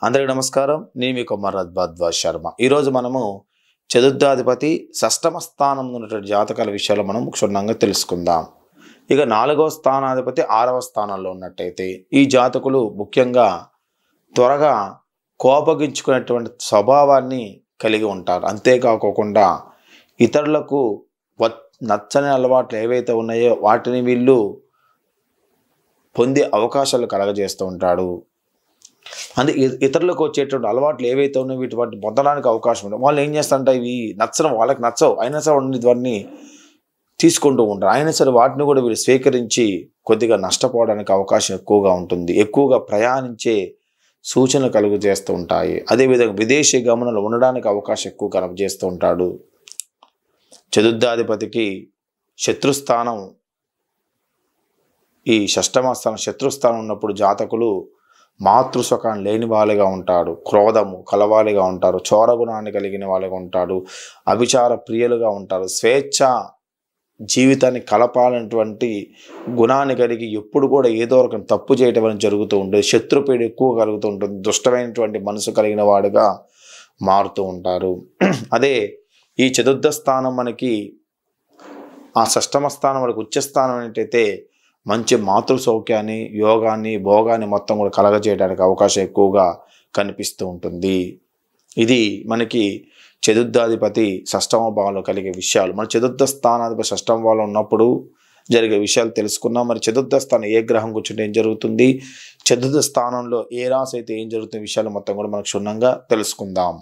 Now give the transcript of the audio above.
అందరికీ నమస్కారం. నేను మీ కుమార్ భరద్వాజ్ శర్మ. ఈరోజు మనము చతుర్థాధిపతి షష్టమ స్థానంలో ఉన్నటువంటి జాతకాల విషయాలు మనం క్షుణ్ణంగా తెలుసుకుందాం. ఇక 4వ స్థానాధిపతి 6వ స్థానంలో ఉన్నట్టయితే ఈ జాతకులు ముఖ్యంగా త్వరగా కోపగించుకునేటువంటి స్వభావాన్ని కలిగి ఉంటారు. అంతేకాకుండా ఇతరులకు నచ్చని అలవాట్లు ఏవైతే ఉన్నాయో వాటిని వీళ్ళు పొందే అవకాశాలు కలగజేస్తూ ఉంటాడు. అందుకే ఇతరులకు వచ్చేటువంటి అలవాట్లు ఏవైతే ఉన్నాయో వాటిని పొందడానికి అవకాశం ఉంటుంది. వాళ్ళు ఏం చేస్తారంటే ఇవి వాళ్ళకి నచ్చవు అయినా సరే వాటిని తీసుకుంటూ ఉంటారు. అయినా సరే వాటిని కూడా వీళ్ళు స్వీకరించి కొద్దిగా నష్టపోవడానికి అవకాశం ఎక్కువగా ఉంటుంది. ఎక్కువగా ప్రయాణించే సూచనలు కలుగజేస్తూ ఉంటాయి. అదేవిధంగా విదేశీ గమనాలు ఉండడానికి అవకాశం ఎక్కువ కలుగజేస్తూ ఉంటాడు. చతుర్థాధిపతికి శత్రుస్థానం, ఈ షష్టమ స్థానం శత్రుస్థానం ఉన్నప్పుడు జాతకులు మాతృసుఖం లేని వాళ్ళుగా ఉంటాడు. క్రోధము కలవాలిగా ఉంటారు. చోరగుణాన్ని కలిగిన వాళ్ళుగా ఉంటాడు. అభిచార ప్రియులుగా ఉంటారు. స్వేచ్ఛ జీవితాన్ని కలపాలనేటువంటి గుణాన్ని కలిగి ఎప్పుడు కూడా ఏదో ఒక తప్పు చేయటం అనేది జరుగుతూ ఉంటుంది. శత్రుపీడ ఎక్కువ కలుగుతూ ఉంటుంది. దుష్టమైనటువంటి మనసు కలిగిన వాడుగా మారుతూ ఉంటారు. అదే ఈ చతుర్థ స్థానం మనకి ఆ షష్టమ స్థానం మనకు ఉచ్చస్థానం ఏంటైతే మంచి మాతృ సౌఖ్యాన్ని, యోగాన్ని, భోగాన్ని మొత్తం కూడా కలగజేయడానికి అవకాశం ఎక్కువగా కనిపిస్తూ ఉంటుంది. ఇది మనకి చతుర్థాధిపతి షష్టమ భావంలో కలిగే విషయాలు. మన చతుర్థ స్థానాధిపతి షష్టమ భావంలో ఉన్నప్పుడు జరిగే విషయాలు తెలుసుకున్నాం. మరి చతుర్థ స్థానం ఏ గ్రహం కూర్చుంటే ఏం జరుగుతుంది, చతుర్థ స్థానంలో ఏ రాశి అయితే ఏం జరుగుతున్న విషయాలు మొత్తం కూడా మనకు క్షుణ్ణంగా తెలుసుకుందాం.